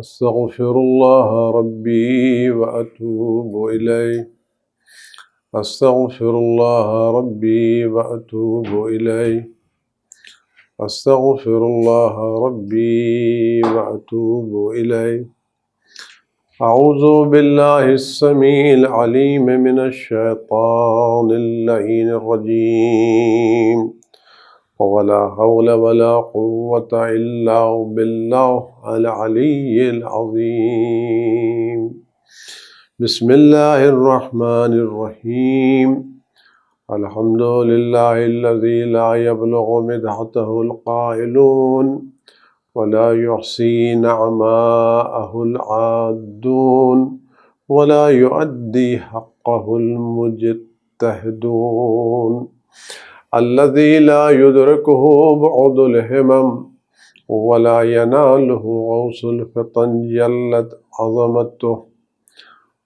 أستغفر الله ربي وأتوب إليه. أستغفر الله ربي وأتوب إليه. أستغفر الله ربي وأتوب إليه. أعوذ بالله السميع العليم من الشيطان اللعين الرجيم. ولا حول ولا قوة إلا بالله العلي العظيم. بسم الله الرحمن الرحيم. الحمد لله الذي لا يبلغ مدحته القائلون ولا يحصي نعماءه العادون ولا يؤدي حقه المجتهدون. الذي لا يدركه بعد الهمم ولا يناله غوص الفطن جلت عظمته.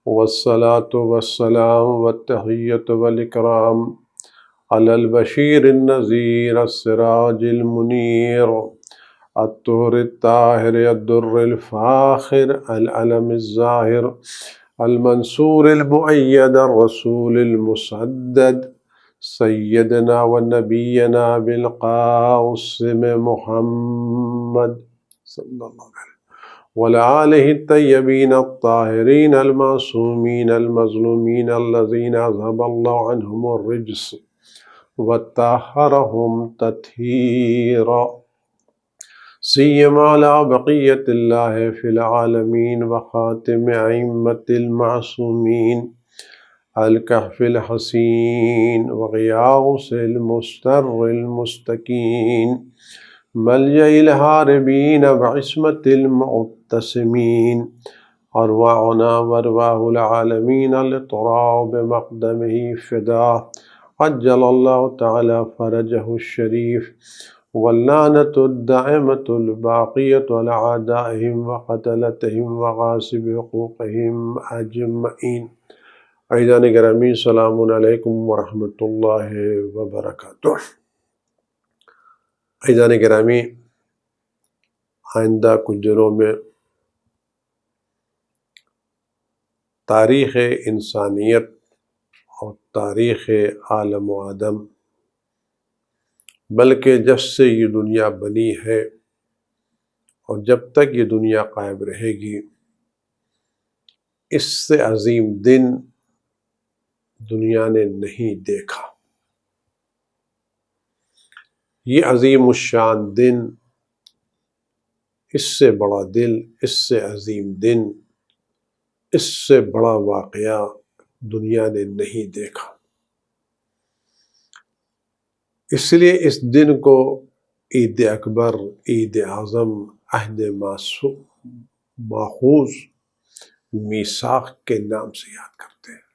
والصلاة والسلام والتحية والإكرام على البشير النذير السراج المنير الطهر الطاهر الدر الفاخر العلم الزاهر المنصور المؤيد الرسول المسدد سيدنا ونبينا بالقاسم محمد صلى الله عليه وسلم وعلى آله الطيبين الطاهرين المعصومين المظلومين الذين أذهب الله عنهم الرجس وطهرهم تطهيرا. سيما على بقية الله في العالمين وخاتم أئمة المعصومين الكهف الحسين وغياث المستر المستكين ملجأ الهاربين وعصمة المعتصمين. أرواحنا وأرواح العالمين لترى بمقدمه فداه عجل الله تعالى فرجه الشريف. واللعنة الدائمة الباقية على أعدائهم وقتلتهم وغاصب حقوقهم أجمعين. عزیزان گرامی، السلام علیکم ورحمۃ اللہ وبرکاتہ۔ عزیزان گرامی، آئندہ کچھ دنوں میں تاریخ انسانیت اور تاریخ عالم و آدم، بلکہ جب سے یہ دنیا بنی ہے اور جب تک یہ دنیا قائم رہے گی، اس سے عظیم دن دنیا نے نہیں دیکھا۔ یہ عظیم الشان دن، اس سے بڑا دل، اس سے عظیم دن، اس سے بڑا واقعہ دنیا نے نہیں دیکھا۔ اس لیے اس دن کو عید اکبر، عید اعظم، عہد ماخوذ، میثاق کے نام سے یاد کرتے ہیں۔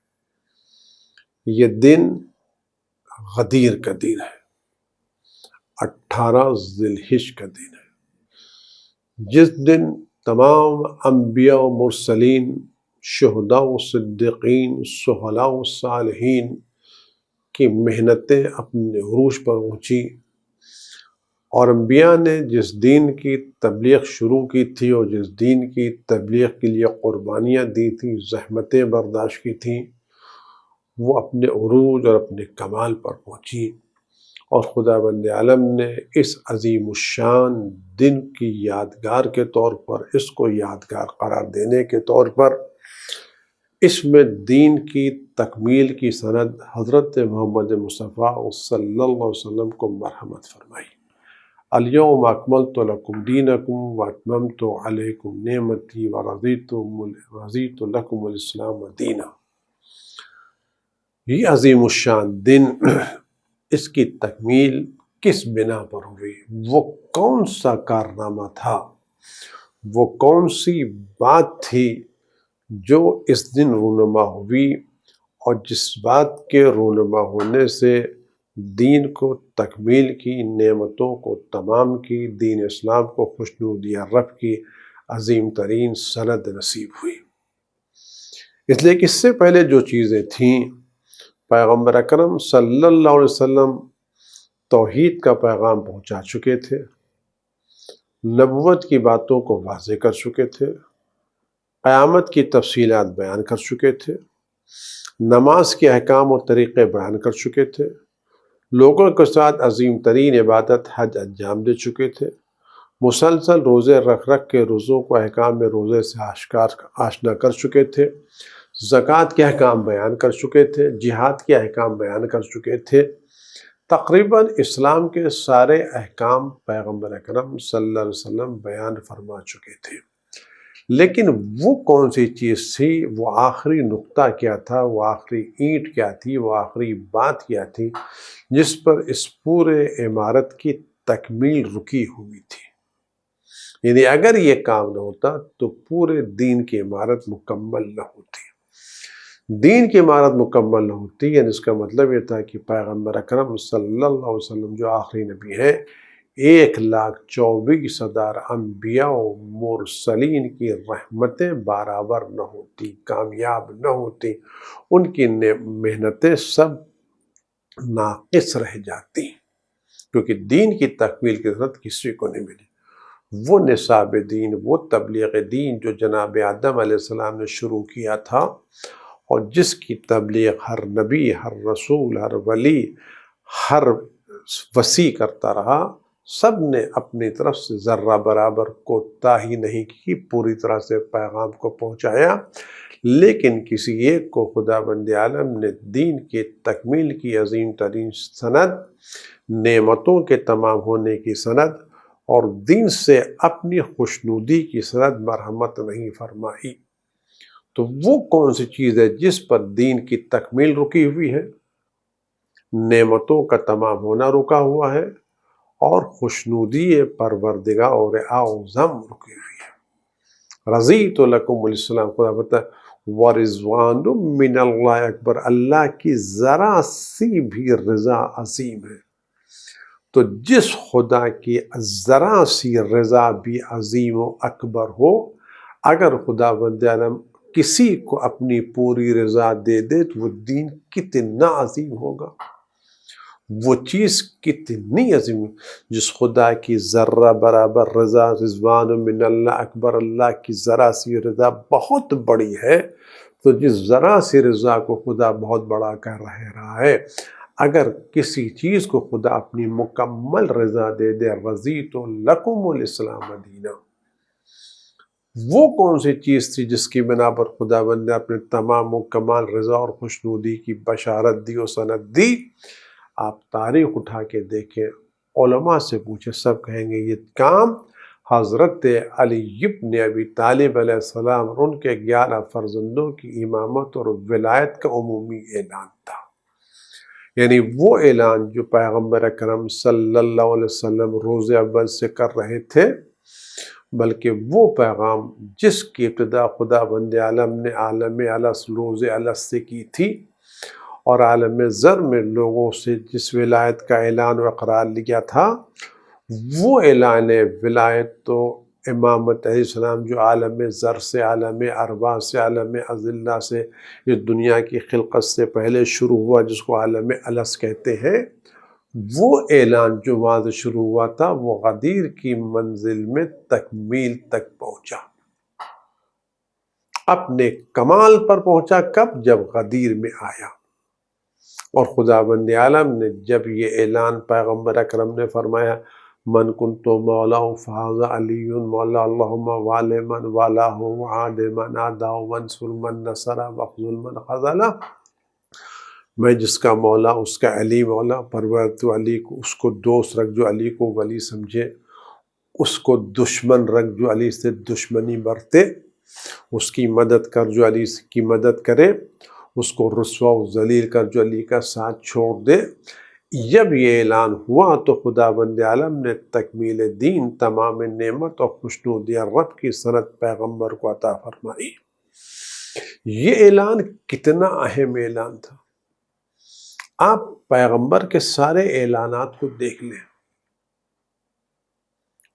یہ دن غدیر کا دن ہے، 18 ذی الحجہ کا دن ہے، جس دن تمام انبیاء و مرسلین، شہداء و صدیقین، شہداء و صالحین کی محنتیں اپنے عروج پر پہنچی، اور انبیاء نے جس دین کی تبلیغ شروع کی تھی اور جس دین کی تبلیغ کے لیے قربانیاں دی تھیں، زحمتیں برداشت کی تھیں، وہ اپنے عروج اور اپنے کمال پر پہنچی، اور خداوند عالم نے اس عظیم الشان دن کی یادگار کے طور پر، اس کو یادگار قرار دینے کے طور پر، اس میں دین کی تکمیل کی سند حضرت محمد مصطفیٰ صلی اللہ علیہ وسلم کو مرحمت فرمائی۔ الیوم اکملت لکم دینکم واتممت علیکم نعمتی ورضیت لکم الاسلام دینا۔ یہ عظیم الشان دن، اس کی تکمیل کس بنا پر ہوئی؟ وہ کون سا کارنامہ تھا، وہ کون سی بات تھی جو اس دن رونما ہوئی، اور جس بات کے رونما ہونے سے دین کو تکمیل کی، نعمتوں کو تمام کی، دین اسلام کو خوشنودی رب کی عظیم ترین سند نصیب ہوئی۔ اس لیے کہ اس سے پہلے جو چیزیں تھیں، پیغمبر اکرم صلی اللہ علیہ وسلم توحید کا پیغام پہنچا چکے تھے، نبوت کی باتوں کو واضح کر چکے تھے، قیامت کی تفصیلات بیان کر چکے تھے، نماز کے احکام اور طریقے بیان کر چکے تھے، لوگوں کے ساتھ عظیم ترین عبادت حج انجام دے چکے تھے، مسلسل روزے رکھ کے روزوں کو احکام میں روزے سے آشنا کر چکے تھے، زکوٰۃ کے احکام بیان کر چکے تھے، جہاد کے احکام بیان کر چکے تھے۔ تقریباً اسلام کے سارے احکام پیغمبر اکرم صلی اللہ علیہ وسلم بیان فرما چکے تھے، لیکن وہ کون سی چیز تھی، وہ آخری نقطہ کیا تھا، وہ آخری اینٹ کیا تھی، وہ آخری بات کیا تھی جس پر اس پورے عمارت کی تکمیل رکی ہوئی تھی؟ یعنی اگر یہ کام نہ ہوتا تو پورے دین کی عمارت مکمل نہ ہوتی۔ دین کی عمارت مکمل نہ ہوتی، یعنی اس کا مطلب یہ تھا کہ پیغمبر اکرم صلی اللہ علیہ وسلم جو آخری نبی ہیں، 1,24,000 انبیاء و مرسلین کی رحمتیں برابر نہ ہوتی، کامیاب نہ ہوتی، ان کی محنتیں سب ناقص رہ جاتی، کیونکہ دین کی تکمیل کی ضرورت کسی کو نہیں ملی۔ وہ نصاب دین، وہ تبلیغ دین جو جناب آدم علیہ السلام نے شروع کیا تھا، اور جس کی تبلیغ ہر نبی، ہر رسول، ہر ولی، ہر وصی کرتا رہا، سب نے اپنی طرف سے ذرہ برابر کوتاہی نہیں کی، پوری طرح سے پیغام کو پہنچایا، لیکن کسی ایک کو خدا بند عالم نے دین کی تکمیل کی عظیم ترین سند، نعمتوں کے تمام ہونے کی سند اور دین سے اپنی خوشنودی کی سند مرحمت نہیں فرمائی۔ تو وہ کون سی چیز ہے جس پر دین کی تکمیل رکی ہوئی ہے، نعمتوں کا تمام ہونا رکا ہوا ہے، اور خوشنودی پروردگار اعظم رکی ہوئی ہے؟ رضیت لکم الاسلام، خدا بتا ورضوان من اللہ اکبر، اللہ کی ذرا سی بھی رضا عظیم ہے۔ تو جس خدا کی ذرا سی رضا بھی عظیم و اکبر ہو، اگر خدا بند عالم کسی کو اپنی پوری رضا دے دے تو وہ دین کتنا عظیم ہوگا، وہ چیز کتنی عظیم، جس خدا کی ذرہ برابر رضا، رضوان من اللہ اکبر، اللہ کی ذرا سی رضا بہت بڑی ہے، تو جس ذرا سی رضا کو خدا بہت بڑا کر رہا ہے، اگر کسی چیز کو خدا اپنی مکمل رضا دے دے، رضیت لکم الاسلام دینا، وہ کون سی چیز تھی جس کی بنا پر خدا بند نے اپنے تمام و کمال رضا اور خوشنودی کی بشارت دی اور سند دی؟ آپ تاریخ اٹھا کے دیکھیں، علماء سے پوچھیں، سب کہیں گے یہ کام حضرت علی بن ابی طالب علیہ السلام اور ان کے 11 فرزندوں کی امامت اور ولایت کا عمومی اعلان تھا۔ یعنی وہ اعلان جو پیغمبر اکرم صلی اللہ علیہ وسلم روز اول سے کر رہے تھے، بلکہ وہ پیغام جس کی ابتدا خدا بند عالم نے عالم الست روز الست سے کی تھی، اور عالم ذر میں لوگوں سے جس ولایت کا اعلان و اقرار لیا تھا، وہ اعلان ولایت تو امامت علیہ السلام جو عالم ذر سے، عالم ارواح سے، عالم اذلہ سے، اس دنیا کی خلقت سے پہلے شروع ہوا، جس کو عالم الست کہتے ہیں، وہ اعلان جو وہاں سے شروع ہوا تھا، وہ غدیر کی منزل میں تکمیل تک پہنچا، اپنے کمال پر پہنچا۔ کب؟ جب غدیر میں آیا، اور خدا بند عالم نے جب یہ اعلان پیغمبر اکرم نے فرمایا، من کنت مولا فہذا علی مولا، اللہم والی من والاہ وعاد من عاداہ وانصر من نصر واخذل من خذلہ، میں جس کا مولا اس کا علی مولا، پرورد تو علی کو، اس کو دوست رکھ جو علی کو ولی سمجھے، اس کو دشمن رکھ جو علی سے دشمنی برتے، اس کی مدد کر جو علی کی مدد کرے، اس کو رسوا و ذلیل کر جو علی کا ساتھ چھوڑ دے۔ جب یہ اعلان ہوا تو خدا بند عالم نے تکمیل دین، تمام نعمت اور خوشنودی رب کی سند پیغمبر کو عطا فرمائی۔ یہ اعلان کتنا اہم اعلان تھا، آپ پیغمبر کے سارے اعلانات کو دیکھ لیں،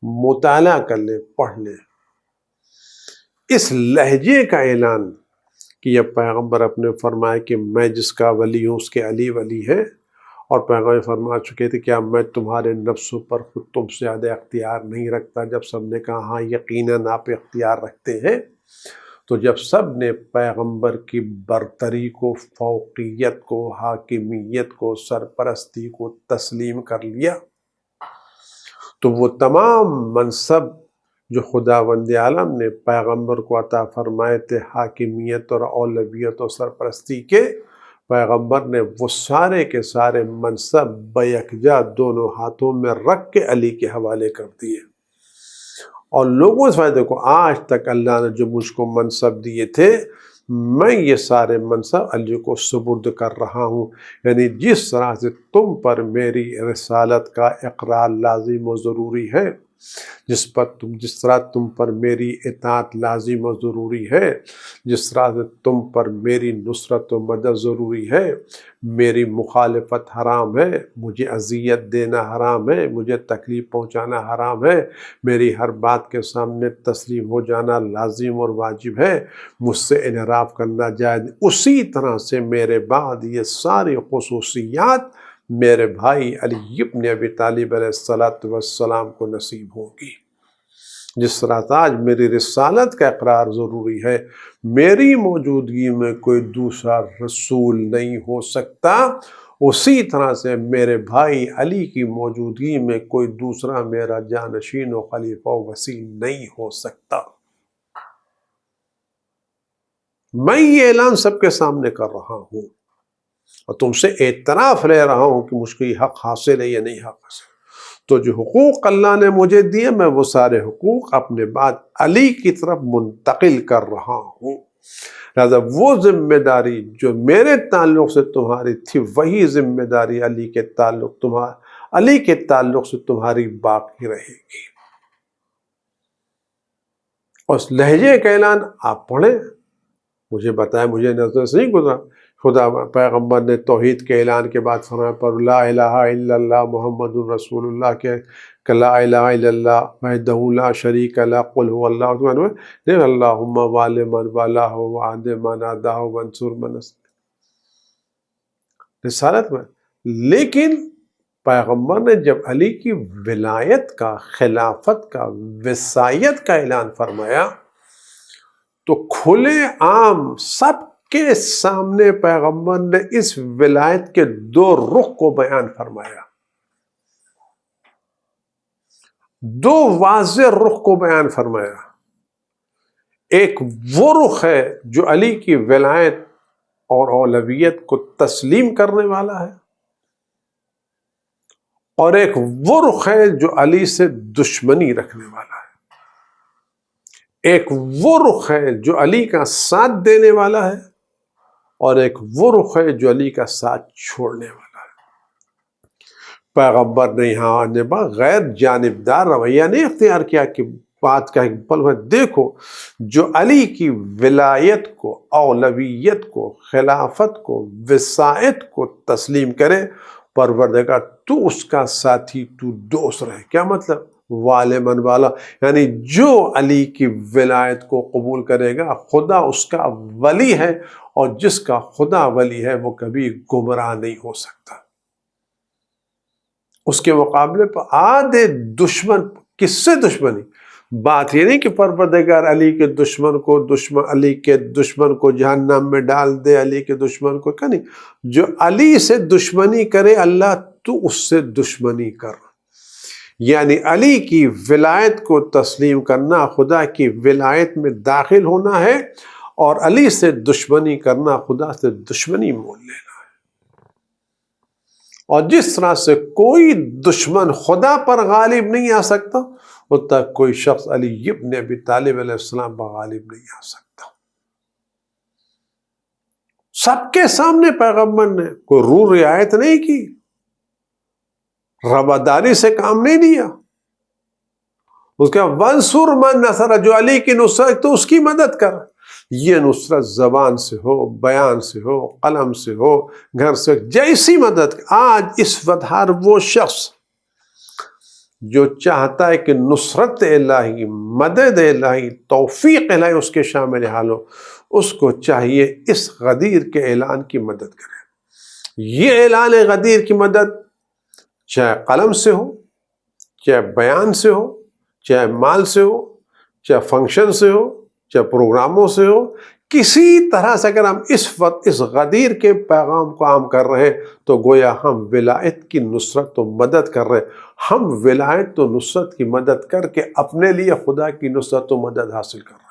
مطالعہ کر لیں، پڑھ لیں، اس لہجے کا اعلان کہ یہ پیغمبر اپنے فرمائے کہ میں جس کا ولی ہوں اس کے علی ولی ہے، اور پیغمبر فرما چکے تھے کیا میں تمہارے نفسوں پر خود تم سے زیادہ اختیار نہیں رکھتا؟ جب سب نے کہا ہاں یقیناً آپ اختیار رکھتے ہیں، تو جب سب نے پیغمبر کی برتری کو، فوقیت کو، حاکمیت کو، سرپرستی کو تسلیم کر لیا، تو وہ تمام منصب جو خداوند عالم نے پیغمبر کو عطا فرمائے تھے، حاکمیت اور اولویت اور سرپرستی کے، پیغمبر نے وہ سارے کے سارے منصب بیکجا دونوں ہاتھوں میں رکھ کے علی کے حوالے کر دیے۔ اور لوگوں سے دیکھو آج تک اللہ نے جو مجھ کو منصب دیے تھے، میں یہ سارے منصب علی کو سپرد کر رہا ہوں۔ یعنی جس طرح سے تم پر میری رسالت کا اقرار لازم و ضروری ہے، جس طرح تم پر میری اطاعت لازم و ضروری ہے، جس طرح سے تم پر میری نصرت و مدد ضروری ہے، میری مخالفت حرام ہے، مجھے اذیت دینا حرام ہے، مجھے تکلیف پہنچانا حرام ہے، میری ہر بات کے سامنے تسلیم ہو جانا لازم اور واجب ہے، مجھ سے انحراف کرنا جائز۔ اسی طرح سے میرے بعد یہ ساری خصوصیات میرے بھائی علی ابن ابی طالب علیہ السلام کو نصیب ہوگی۔ جس طرح آج میری رسالت کا اقرار ضروری ہے، میری موجودگی میں کوئی دوسرا رسول نہیں ہو سکتا، اسی طرح سے میرے بھائی علی کی موجودگی میں کوئی دوسرا میرا جانشین و خلیفہ و وصی نہیں ہو سکتا۔ میں یہ اعلان سب کے سامنے کر رہا ہوں اور تم سے اعتراف لے رہا ہوں کہ مجھ کو یہ حق حاصل ہے یا نہیں حق حاصل۔ تو جو حقوق اللہ نے مجھے دیے، میں وہ سارے حقوق اپنے بعد علی کی طرف منتقل کر رہا ہوں۔ لہذا وہ ذمہ داری جو میرے تعلق سے تمہاری تھی، وہی ذمہ داری علی کے تعلق سے تمہاری باقی رہے گی۔ اس لہجے کا اعلان آپ پڑھیں، مجھے بتائیں، مجھے نظر سے نہیں گزرا۔ خدا پیغمبر نے توحید کے اعلان کے بعد فرمایا پر لا الہ الا اللہ محمد رسول اللہ کہ لا الہ الا اللہ وحدہ لا شریک لہ قل هو اللہ اکبر اللہم والی من والاہ وعاد من عاداہ وانصر من رسالت میں۔ لیکن پیغمبر نے جب علی کی ولایت کا، خلافت کا، وصایت کا اعلان فرمایا تو کھلے عام سب کے سامنے پیغمبر نے اس ولایت کے دو رخ کو بیان فرمایا، دو واضح رخ کو بیان فرمایا۔ ایک وہ رخ ہے جو علی کی ولایت اور اولویت کو تسلیم کرنے والا ہے، اور ایک وہ رخ ہے جو علی سے دشمنی رکھنے والا ہے۔ ایک وہ رخ ہے جو علی کا ساتھ دینے والا ہے، اور ایک وہ رخ ہے جو علی کا ساتھ چھوڑنے والا ہے۔ پیغمبر نے یہاں آنے بعد غیر جانبدار رویہ نہیں اختیار کیا کہ بات کا ایک پل میں دیکھو، جو علی کی ولایت کو، اولویت کو، خلافت کو، وصایت کو تسلیم کرے، پروردگار تو اس کا ساتھی، تو دوست رہے۔ کیا مطلب؟ والے من والا، یعنی جو علی کی ولایت کو قبول کرے گا خدا اس کا ولی ہے، اور جس کا خدا ولی ہے وہ کبھی گمراہ نہیں ہو سکتا۔ اس کے مقابلے پر آدھے دشمن، کس سے دشمنی؟ بات یہ نہیں کہ پروردگار علی کے دشمن کو علی کے دشمن کو جہنم میں ڈال دے، علی کے دشمن کو کہ نہیں، جو علی سے دشمنی کرے اللہ تو اس سے دشمنی کر۔ یعنی علی کی ولایت کو تسلیم کرنا، خدا کی ولایت میں داخل ہونا ہے، اور علی سے دشمنی کرنا خدا سے دشمنی مول لینا ہے۔ اور جس طرح سے کوئی دشمن خدا پر غالب نہیں آ سکتا، اتنا کوئی شخص علی ابن ابی طالب علیہ السلام پر غالب نہیں آ سکتا۔ سب کے سامنے پیغمبر نے کوئی روح رعایت نہیں کی، رواداری سے کام نہیں دیا۔ اس کا وانصر من نصر، جو علی کی نصرت تو اس کی مدد کر۔ یہ نصرت زبان سے ہو، بیان سے ہو، قلم سے ہو، گھر سے، جیسی مدد۔ آج اس وقت ہر وہ شخص جو چاہتا ہے کہ نصرت الہی، مدد الہی، توفیق الہی اس کے شامل حال ہو، اس کو چاہیے اس غدیر کے اعلان کی مدد کرے۔ یہ اعلان غدیر کی مدد چاہے قلم سے ہو، چاہے بیان سے ہو، چاہے مال سے ہو، چاہے فنکشن سے ہو، چاہے پروگراموں سے ہو، کسی طرح سے اگر ہم اس وقت اس غدیر کے پیغام کو عام کر رہے ہیں تو گویا ہم ولایت کی نصرت و مدد کر رہے ہیں۔ ہم ولایت و نصرت کی مدد کر کے اپنے لیے خدا کی نصرت و مدد حاصل کر رہے ہیں۔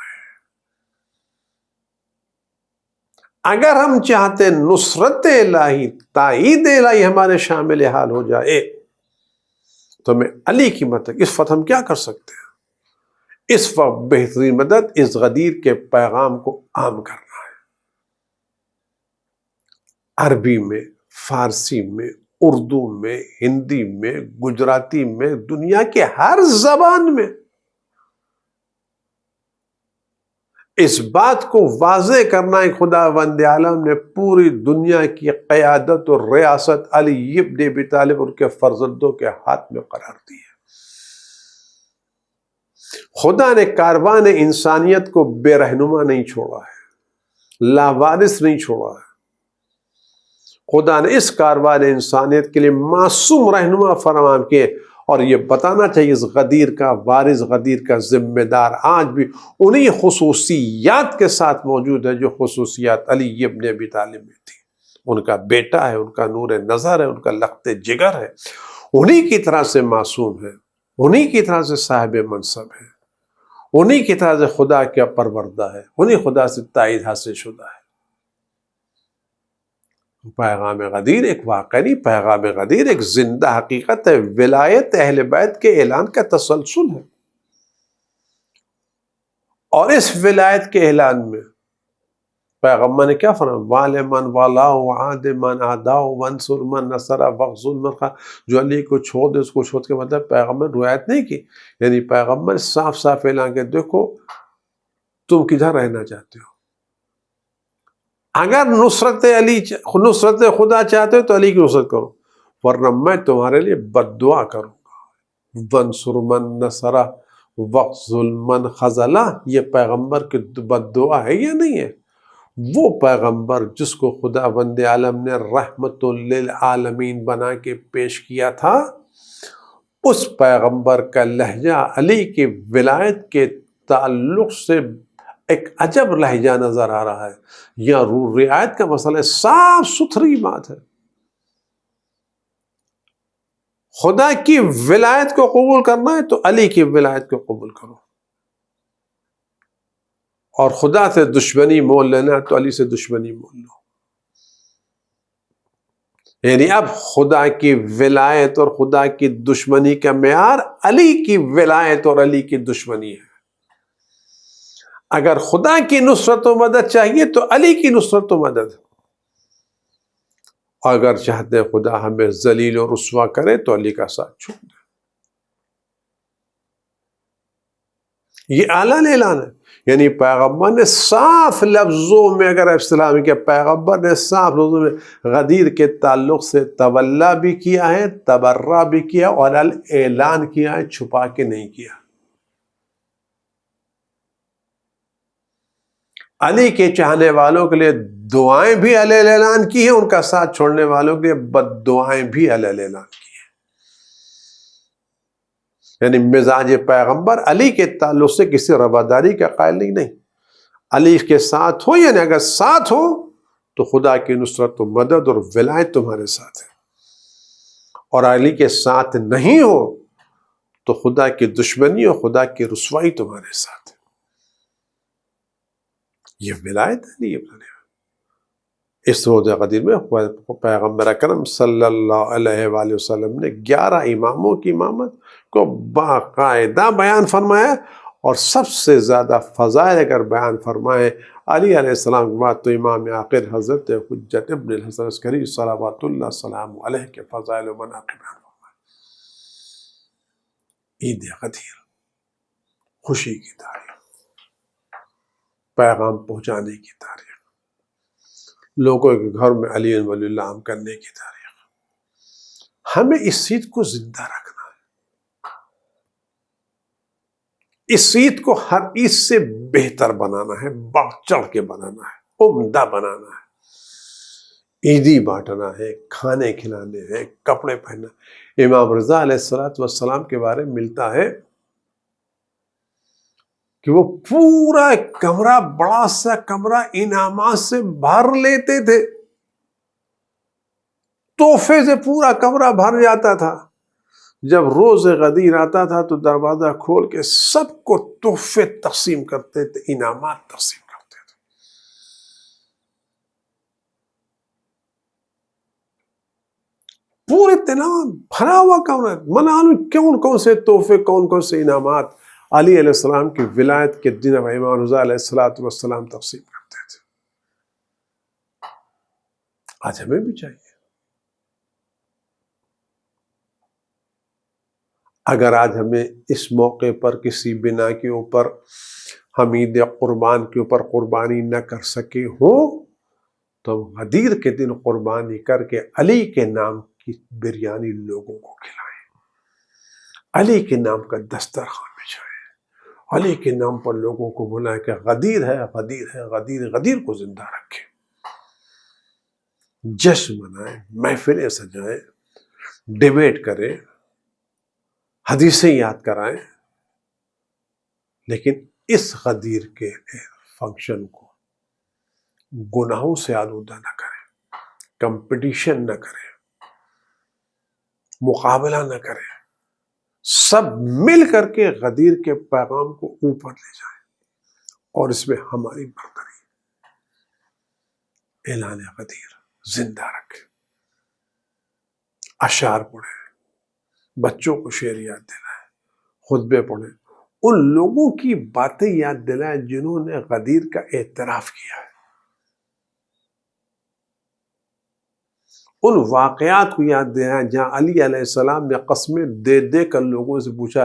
اگر ہم چاہتے نصرت الہی، تائید الہی ہمارے شامل حال ہو جائے تو میں علی کی مدد، اس وقت ہم کیا کر سکتے ہیں؟ اس وقت بہترین مدد اس غدیر کے پیغام کو عام کرنا ہے۔ عربی میں، فارسی میں، اردو میں، ہندی میں، گجراتی میں، دنیا کے ہر زبان میں اس بات کو واضح کرنا ہے خدا وند عالم نے پوری دنیا کی قیادت اور ریاست علی ابن ابی طالب اور کے فرزندوں کے ہاتھ میں قرار دی ہے۔ خدا نے کاروان انسانیت کو بے رہنما نہیں چھوڑا ہے، لاوارث نہیں چھوڑا ہے۔ خدا نے اس کاروان انسانیت کے لیے معصوم رہنما فراہم کیے، اور یہ بتانا چاہیے اس غدیر کا وارث، غدیر کا ذمہ دار آج بھی انہی خصوصیات کے ساتھ موجود ہے جو خصوصیات علی ابن ابی طالب میں تھی۔ ان کا بیٹا ہے، ان کا نور نظر ہے، ان کا لخت جگر ہے، انہی کی طرح سے معصوم ہے، انہی کی طرح سے صاحب منصب ہے، انہی کی طرح سے خدا کیا پروردہ ہے، انہی خدا سے تائید حاصل شدہ ہے۔ پیغام غدیر ایک واقعہ نہیں، پیغام غدیر ایک زندہ حقیقت ہے، ولایت اہل بیت کے اعلان کا تسلسل ہے۔ اور اس ولایت کے اعلان میں پیغمبر نے کیا فرمایا؟ وَعَلِمَنْ وَلَاهُ وَعَادِ مَنْ عَادَاهُ وَانْصُرْ مَنْ نَصَرَهُ وَاخْذُلْ مَنْ خَذَلَهُ۔ جو علی کو چھوڑ دے اس کو چھوڑ کے مطلب پیغمبر روایت نہیں کی، یعنی پیغمبر صاف صاف اعلان کہ دیکھو تم کدھر رہنا چاہتے ہو، اگر نصرت علی، نصرت خدا چاہتے ہو تو علی کی نصرت کرو، ورنہ میں تمہارے لیے بد دعا کروں گا۔ وَانْصُرْ مَنْ نَصَرَهُ وَاخْذُلْ مَنْ خَذَلَهُ، یہ پیغمبر کی بد دعا ہے یا نہیں ہے؟ وہ پیغمبر جس کو خدا بند عالم نے رحمت للعالمین بنا کے پیش کیا تھا، اس پیغمبر کا لہجہ علی کی ولایت کے تعلق سے ایک عجب لہجہ نظر آ رہا ہے۔ یا رعایت کا مسئلہ صاف ستھری بات ہے۔ خدا کی ولایت کو قبول کرنا ہے تو علی کی ولایت کو قبول کرو، اور خدا سے دشمنی مول لینا ہے تو علی سے دشمنی مول لو۔ یعنی اب خدا کی ولایت اور خدا کی دشمنی کا معیار علی کی ولایت اور علی کی دشمنی ہے۔ اگر خدا کی نصرت و مدد چاہیے تو علی کی نصرت و مدد، اگر چاہتے خدا ہمیں ذلیل و رسوا کرے تو علی کا ساتھ چھوڑ دے۔ یہ اعلان اعلان ہے، یعنی پیغمبر نے صاف لفظوں میں، اگر اسلام کے پیغمبر نے صاف لفظوں میں غدیر کے تعلق سے تولا بھی کیا ہے، تبرہ بھی کیا، اور اعلان کیا ہے، چھپا کے نہیں کیا۔ علی کے چاہنے والوں کے لیے دعائیں بھی علیہ اعلان کی ہیں، ان کا ساتھ چھوڑنے والوں کے لیے بد دعائیں بھی علیہ اعلان کی ہیں۔ یعنی مزاج پیغمبر علی کے تعلق سے کسی رواداری کا قائل نہیں۔ علی کے ساتھ ہو، یعنی اگر ساتھ ہو تو خدا کی نصرت و مدد اور ولایت تمہارے ساتھ ہے، اور علی کے ساتھ نہیں ہو تو خدا کی دشمنی اور خدا کی رسوائی تمہارے ساتھ ہے۔ یہ ولایت ہے نہیں ابن۔ اس روز غدیر میں پیغمبر اکرم صلی اللہ علیہ وآلہ وسلم نے 11 اماموں کی امامت کو باقاعدہ بیان فرمایا، اور سب سے زیادہ فضائل اگر بیان فرمائے علی علیہ السلام کے بعد تو امام آخر حضرت حجت ابن الحسن عسکری صلوات اللہ السلام علیہ کے فضائل و مناقب بیان فرمائے۔ عید غدیر، خوشی کی تاریخ، پیغام پہنچانے کی تاریخ، لوگوں کے گھر میں علی ولی اللہ عام کرنے کی تاریخ۔ ہمیں اس عید کو زندہ رکھنا ہے، اس عید کو ہر عید سے بہتر بنانا ہے، بڑھ چڑھ کے بنانا ہے، عمدہ بنانا ہے۔ عیدی بانٹنا ہے، کھانے کھلانے ہیں، کپڑے پہننا۔ امام رضا علیہ السلام کے بارے میں ملتا ہے کہ وہ پورا کمرہ، بڑا سا کمرہ انعامات سے بھر لیتے تھے، تحفے سے پورا کمرہ بھر جاتا تھا۔ جب روز غدیر آتا تھا تو دروازہ کھول کے سب کو تحفے تقسیم کرتے تھے، انعامات تقسیم کرتے تھے۔ پورے تنام بھرا ہوا کمرہ، معلوم کون سے تحفے، کون سے انعامات علی علیہ السلام کی ولایت کے دن امام رضا علیہ السلام تقسیم کرتے تھے۔ آج ہمیں بھی چاہیے، اگر آج ہمیں اس موقع پر کسی بنا کے اوپر ہم عید قربان کے اوپر قربانی نہ کر سکے ہوں تو غدیر کے دن قربانی کر کے علی کے نام کی بریانی لوگوں کو کھلائیں، علی کے نام کا دسترخوان بچھائیں، علی کے نام پر لوگوں کو بلائیں کہ غدیر ہے، غدیر ہے، غدیر، غدیر کو زندہ رکھیں، جشن منائیں، محفلیں سجائیں، ڈیبیٹ کریں، حدیثیں یاد کرائیں، لیکن اس غدیر کے فنکشن کو گناہوں سے آلودہ نہ کریں، کمپٹیشن نہ کریں، مقابلہ نہ کریں، سب مل کر کے غدیر کے پیغام کو اوپر لے جائیں اور اس میں ہماری برتری، اعلان غدیر زندہ رکھیں، اشعار پڑھیں، بچوں کو شعر یاد دلائیں، خطبے پڑھیں، ان لوگوں کی باتیں یاد دلائیں جنہوں نے غدیر کا اعتراف کیا ہے، ان واقعات کو یاد دلائیں جہاں علی علیہ السلام نے قسمیں دے دے کر لوگوں سے پوچھا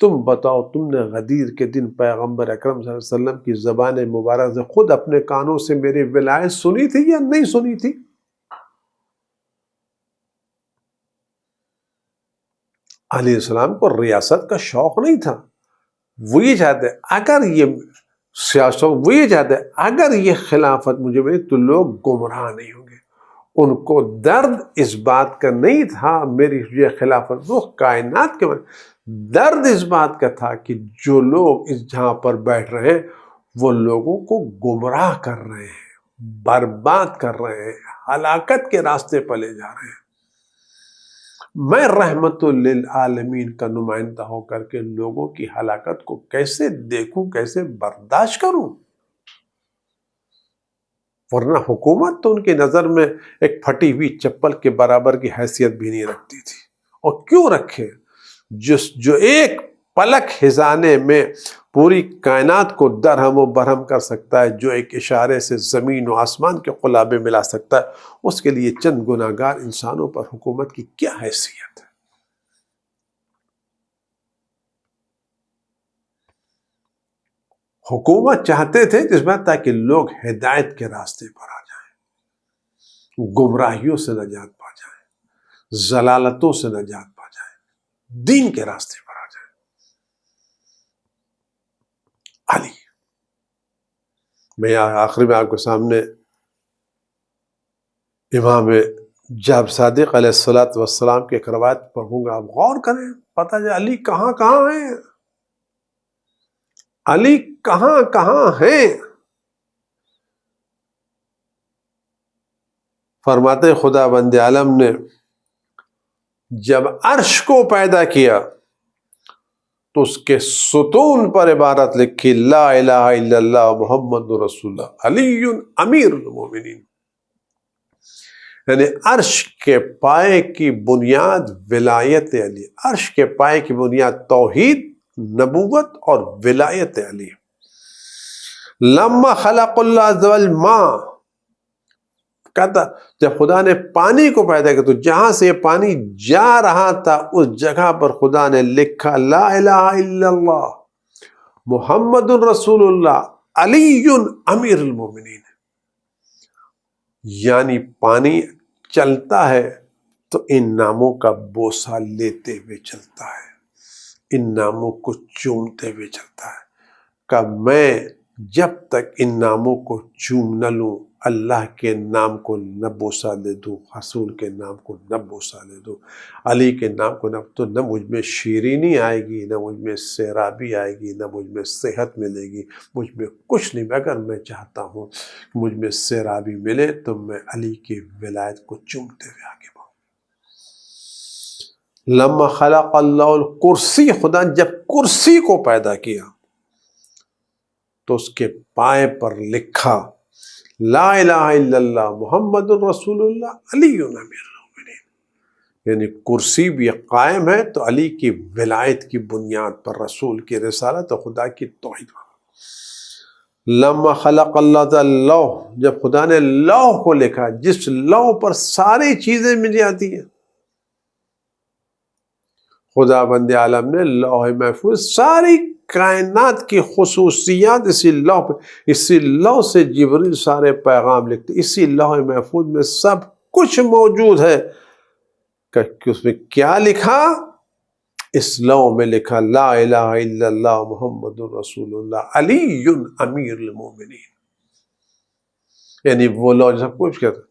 تم بتاؤ تم نے غدیر کے دن پیغمبر اکرم صلی اللہ علیہ وسلم کی زبان مبارک سے خود اپنے کانوں سے میری ولایت سنی تھی یا نہیں سنی تھی؟ علیہ السلام کو ریاست کا شوق نہیں تھا، وہ یہ چاہتے اگر یہ سیاست، وہ یہ چاہتے اگر یہ خلافت مجھے ملی تو لوگ گمراہ نہیں ہوں گے۔ ان کو درد اس بات کا نہیں تھا میری یہ خلافت، وہ کائنات کے درد اس بات کا تھا کہ جو لوگ اس جہاں پر بیٹھ رہے ہیں وہ لوگوں کو گمراہ کر رہے ہیں، برباد کر رہے ہیں، ہلاکت کے راستے پر لے جا رہے ہیں۔ میں رحمت للعالمین کا نمائندہ ہو کر کے لوگوں کی ہلاکت کو کیسے دیکھوں، کیسے برداشت کروں؟ ورنہ حکومت تو ان کی نظر میں ایک پھٹی ہوئی چپل کے برابر کی حیثیت بھی نہیں رکھتی تھی، اور کیوں رکھے؟ جو ایک پلک ہزانے میں پوری کائنات کو درہم و برہم کر سکتا ہے، جو ایک اشارے سے زمین و آسمان کے قلابے ملا سکتا ہے، اس کے لیے چند گناہگار انسانوں پر حکومت کی کیا حیثیت ہے؟ حکومت چاہتے تھے جس میں تاکہ لوگ ہدایت کے راستے پر آ جائیں، گمراہیوں سے نجات پا جائیں، ضلالتوں سے نجات پا جائیں، دین کے راستے پر آ جائیں۔ علی، میں آخر میں آپ کے سامنے امام جعفر صادق علیہ السلام کی ایک روایت پڑھوں گا، آپ غور کریں، پتہ جائے علی کہاں کہاں ہیں، علی کہاں کہاں ہیں۔ فرماتے خدا بند عالم نے جب عرش کو پیدا کیا تو اس کے ستون پر عبارت لکھی لا الہ الا اللہ محمد رسول اللہ علی امیر المومنین، یعنی عرش کے پائے کی بنیاد ولایت علی، عرش کے پائے کی بنیاد توحید، نبوت اور ولایت علی۔ لما خلق اللہ عز وجل ماء، کہتا جب خدا نے پانی کو پیدا کیا تو جہاں سے یہ پانی جا رہا تھا اس جگہ پر خدا نے لکھا لا الہ الا اللہ محمد رسول اللہ علی امیر المومنین، یعنی پانی چلتا ہے تو ان ناموں کا بوسہ لیتے ہوئے چلتا ہے، ان ناموں کو چومتے ہوئے چلتا ہے کہ میں جب تک ان ناموں کو چوم نہ لوں، اللہ کے نام کو نہ بوسہ دے دوں، رسول کے نام کو نہ بوسہ دے دوں، علی کے نام کو نہ، تو نہ مجھ میں شیرینی آئے گی، نہ مجھ میں سیرابی آئے گی، نہ مجھ میں صحت ملے گی، مجھ میں کچھ نہیں۔ اگر میں چاہتا ہوں کہ مجھ میں سیرابی ملے تو میں علی کی ولایت کو چومتے ہوئے آگے بڑھوں۔ لما خلق اللہ الکرسی، خدا جب کرسی کو پیدا کیا تو اس کے پائے پر لکھا لا الہ الا اللہ محمد الرسول اللہ علی امیر المومنین، یعنی کرسی بھی قائم ہے تو علی کی ولایت کی بنیاد پر، رسول کی رسالت اور خدا کی توحید پر۔ لما خلق اللہ تعالی لوح، جب خدا نے لوح کو لکھا، جس لوح پر ساری چیزیں مل جاتی ہیں، خدا بند عالم نے لوح محفوظ ساری کائنات کی خصوصیات اسی لوح پہ، اسی لوح سے جبریل سارے پیغام لکھتے، اسی لوح محفوظ میں سب کچھ موجود ہے۔ کہ اس میں کیا لکھا؟ اس لوح میں لکھا لا الہ الا اللہ محمد الرسول اللہ علی امیر المومنین، یعنی وہ لوح سب کچھ کہتا۔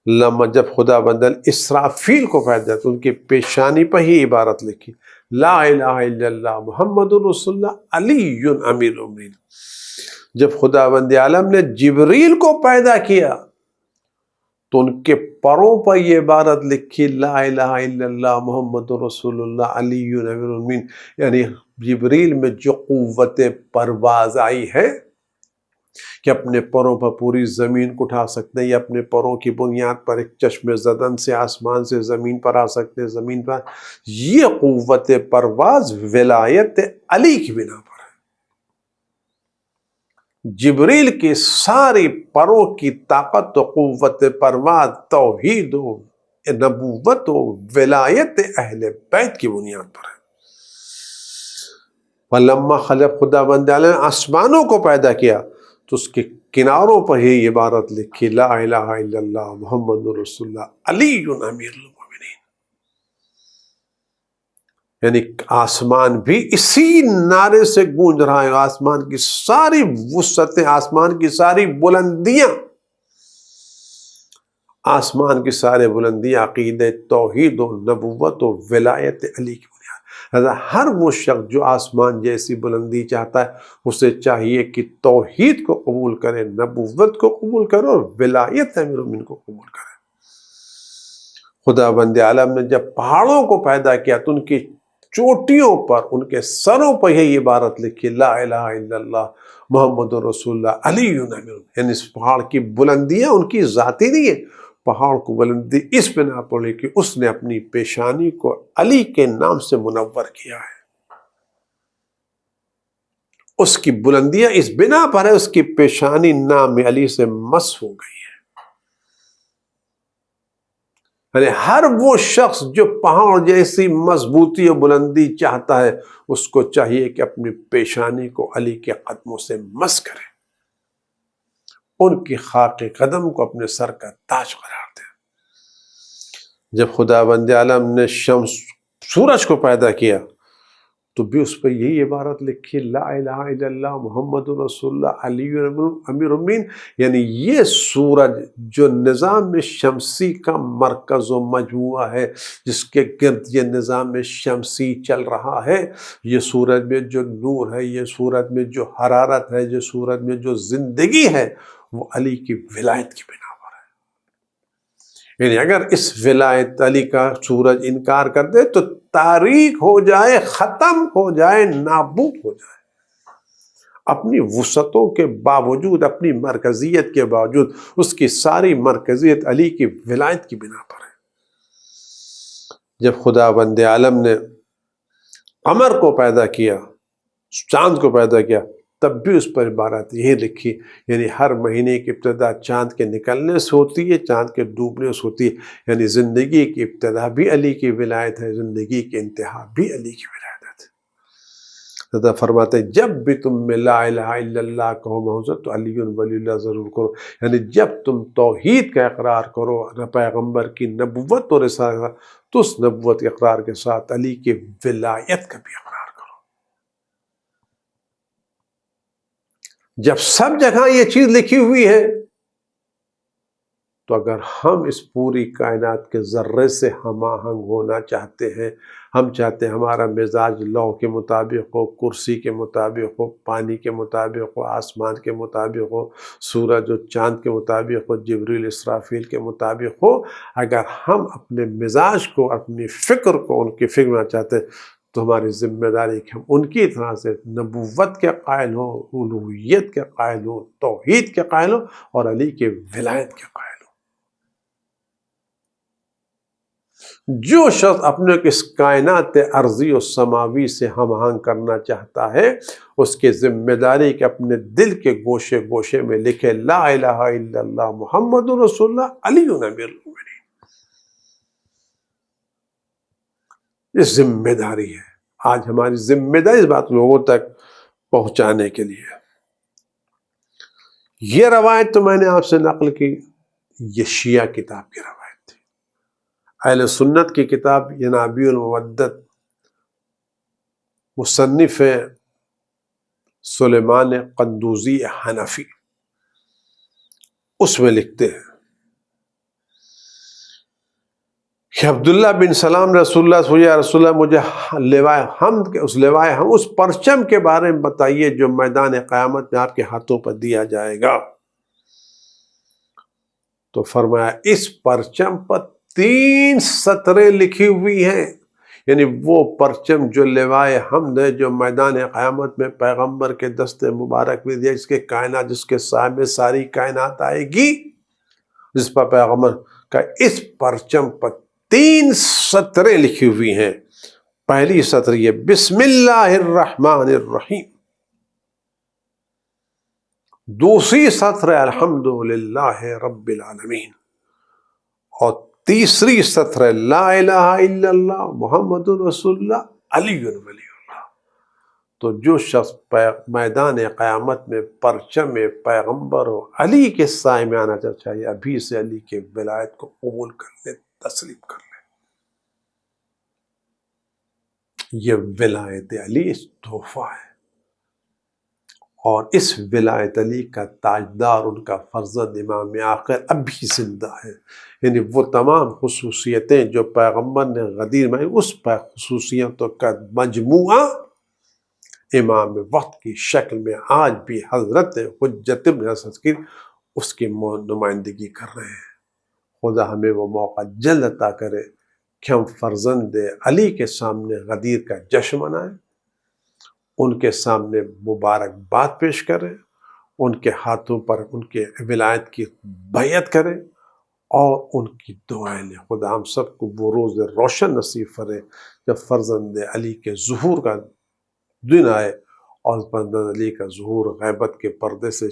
لما جب خدا بندل اسرافیل کو پیدا تو ان کی پیشانی پہ ہی عبارت لکھی لا الہ الا اللہ محمد رسول اللہ علی امیر المومنین۔ جب خدا بند عالم نے جبریل کو پیدا کیا تو ان کے پروں پر یہ عبارت لکھی لا الہ الا اللہ محمد رسول اللہ علی امیر المومنین، یعنی جبریل میں جو قوت پرواز آئی ہے کہ اپنے پروں پر پوری زمین کو اٹھا سکتے ہیں، یا اپنے پروں کی بنیاد پر ایک چشم زدن سے آسمان سے زمین پر آ سکتے ہیں، زمین پر، یہ قوت پرواز ولایت علی کی بنا پر ہے۔ جبریل کی ساری پروں کی طاقت و قوت پرواز توحید و نبوت و ولایت اہل بیت کی بنیاد پر ہے۔ فلما خلق، خدا بند نے آسمانوں کو پیدا کیا تو اس کے کناروں پر ہی عبارت لکھی لا الہ الا اللہ محمد رسول اللہ علی امیر المومنین، یعنی آسمان بھی اسی نعرے سے گونج رہا ہے۔ آسمان کی ساری وسعتیں، آسمان کی ساری بلندیاں، آسمان کی سارے بلندیاں عقیدہ توحید و نبوت و ولایت علی کی بنیاد۔ ہر وہ شخص جو آسمان جیسی بلندی چاہتا ہے، اسے چاہیے کہ توحید کو قبول کرے، نبوت کو قبول کرے اور ولایت امیر المومنین کو قبول کرے۔ خدا بند عالم نے جب پہاڑوں کو پیدا کیا تو ان کی چوٹیوں پر، ان کے سروں پر یہ عبارت لکھی لا الہ الا اللہ محمد رسول اللہ علی امیر المومنین، یعنی اس پہاڑ کی بلندیاں ان کی ذاتی نہیں ہے، پہاڑ کو بلندی اس بنا پر کہ اس نے اپنی پیشانی کو علی کے نام سے منور کیا ہے۔ اس کی بلندیاں اس بنا پر ہے، اس کی پیشانی نام علی سے مس ہو گئی ہے۔ یعنی ہر وہ شخص جو پہاڑ جیسی مضبوطی اور بلندی چاہتا ہے، اس کو چاہیے کہ اپنی پیشانی کو علی کے قدموں سے مس کرے، ان کی خاک قدم کو اپنے سر کا تاج قرار دے۔ جب خدا بند عالم نے شمس، سورج کو پیدا کیا تو بھی اس پہ یہی عبارت لکھی لا الہ الا اللہ محمد رسول اللہ علی امیر المومنین، یعنی یہ سورج جو نظام شمسی کا مرکز و مجموعہ ہے، جس کے گرد یہ نظام شمسی چل رہا ہے، یہ سورج میں جو نور ہے، یہ سورج میں جو حرارت ہے، یہ سورج میں جو زندگی ہے، وہ علی کی ولایت کی بنا پر ہے۔ یعنی اگر اس ولایت علی کا سورج انکار کر دے تو تاریک ہو جائے، ختم ہو جائے، نابود ہو جائے، اپنی وسعتوں کے باوجود، اپنی مرکزیت کے باوجود، اس کی ساری مرکزیت علی کی ولایت کی بنا پر ہے۔ جب خدا بند عالم نے قمر کو پیدا کیا، چاند کو پیدا کیا، تب بھی اس پر عبارت یہی لکھی، یعنی ہر مہینے کی ابتدا چاند کے نکلنے سے ہوتی ہے، چاند کے ڈوبنے سے ہوتی ہے، یعنی زندگی کی ابتدا بھی علی کی ولایت ہے، زندگی کی انتہا بھی علی کی ولایت ہے۔ حضرت فرماتے ہیں جب بھی تم میں لا الہ الا اللہ کہو محضر تو علی ولی اللہ ضرور کرو، یعنی جب تم توحید کا اقرار کرو، پیغمبر کی نبوت اور رسالت، تو اس نبوت کے اقرار کے ساتھ علی کی ولایت کا بھی اقرار کرو۔ جب سب جگہ یہ چیز لکھی ہوئی ہے تو اگر ہم اس پوری کائنات کے ذرے سے ہم آہنگ ہونا چاہتے ہیں، ہم چاہتے ہیں ہمارا مزاج لوح کے مطابق ہو، کرسی کے مطابق ہو، پانی کے مطابق ہو، آسمان کے مطابق ہو، سورج و چاند کے مطابق ہو، جبریل اسرافیل کے مطابق ہو، اگر ہم اپنے مزاج کو، اپنی فکر کو ان کی فکر میں چاہتے ہیں تو ہماری ذمہ داری کہ ہم ان کی طرح سے نبوت کے قائل ہوں، الوہیت کے قائل ہوں، توحید کے قائل ہوں اور علی کے ولایت کے قائل ہوں۔ جو شخص اپنے اس کائنات ارضی و سماوی سے ہم آہنگ کرنا چاہتا ہے، اس کی ذمہ داری کہ اپنے دل کے گوشے گوشے میں لکھے لا الہ الا اللہ محمد رسول اللہ علی امیر المومنین۔ یہ ذمہ داری ہے، آج ہماری ذمہ داری اس بات لوگوں تک پہنچانے کے لیے۔ یہ روایت تو میں نے آپ سے نقل کی، یہ شیعہ کتاب کی روایت تھی۔ اہل سنت کی کتاب ینابیع المودت، مصنف سلیمان قندوزی حنفی، اس میں لکھتے ہیں کہ عبداللہ بن سلام رسول اللہ صلی اللہ علیہ وسلم مجھے لوائے حمد کے اس لوائے ہم اس پرچم کے بارے میں بتائیے جو میدان قیامت میں آپ کے ہاتھوں پر دیا جائے گا۔ تو فرمایا اس پرچم پر 3 سطریں لکھی ہوئی ہیں، یعنی وہ پرچم جو لوائے حمد ہے جو میدان قیامت میں پیغمبر کے دست مبارک میں دیا، جس کے کائنات، جس کے سائے میں ساری کائنات آئے گی، جس پر پیغمبر کا اس پرچم پر 3 سطریں لکھی ہوئی ہیں۔ پہلی سطر یہ بسم اللہ الرحمن الرحیم، دوسری سطر الحمدللہ رب العالمین، اور تیسری سطر لا الہ الا اللہ محمد رسول اللہ علی ولی اللہ۔ تو جو شخص میدان قیامت میں پرچم پیغمبر و علی کے سائے میں آنا چاہیے، ابھی سے علی کے ولایت کو قبول کر لے، تسلیم کر لے۔ یہ ولایت علی اس تحفہ ہے، اور اس ولایت علی کا تاجدار ان کا فرزند امام آخر اب بھی زندہ ہے، یعنی وہ تمام خصوصیتیں جو پیغمبر نے غدیر میں اس پر خصوصیتوں کا مجموعہ امام وقت کی شکل میں آج بھی حضرت حجت ابن عسکر اس کی نمائندگی کر رہے ہیں۔ خدا ہمیں وہ موقع جلد عطا کرے کہ ہم فرزند علی کے سامنے غدیر کا جشن منائیں، ان کے سامنے مبارک بات پیش کریں، ان کے ہاتھوں پر ان کے ولایت کی بیعت کریں اور ان کی دعائیں لیں۔ خدا ہم سب کو وہ روز روشن نصیب فرے جب فرزند علی کے ظہور کا دن آئے اور فرزند علی کا ظہور غیبت کے پردے سے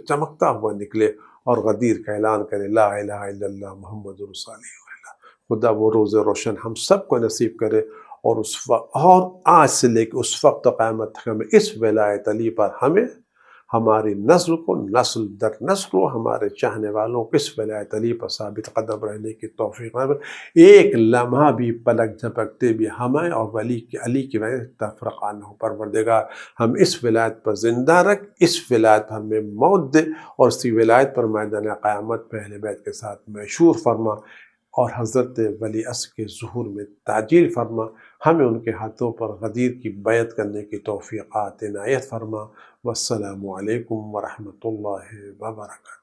چمکتا ہوا نکلے اور غدیر کا اعلان کرے لا الہ الا اللہ محمد رسول اللہ۔ خدا وہ روز روشن ہم سب کو نصیب کرے، اور اس وقت اور آج سے لے کے اس وقت قیامت تک ہمیں اس ولایت علی پر ہمیں، ہماری نسل کو، نسل در نسل کو، ہمارے چاہنے والوں کو اس ولایت علی پر ثابت قدم رہنے کی توفیق نہ دے۔ ایک لمحہ بھی پلک جھپکتے بھی ہمیں اور علی کی وجہ سے تفرقہ نہ ہو۔ پروردگار ہم اس ولایت پر زندہ رکھ، اس ولایت پر ہمیں موت دے، اور اسی ولایت پر میدان قیامت میں اہل بیت کے ساتھ مشہور فرما، اور حضرت ولی عصر کے ظہور میں تعجیل فرما۔ ہمیں ان کے ہاتھوں پر غدیر کی بیعت کرنے کی توفیقات عنایت فرما۔ والسلام علیکم ورحمۃ اللہ وبرکاتہ۔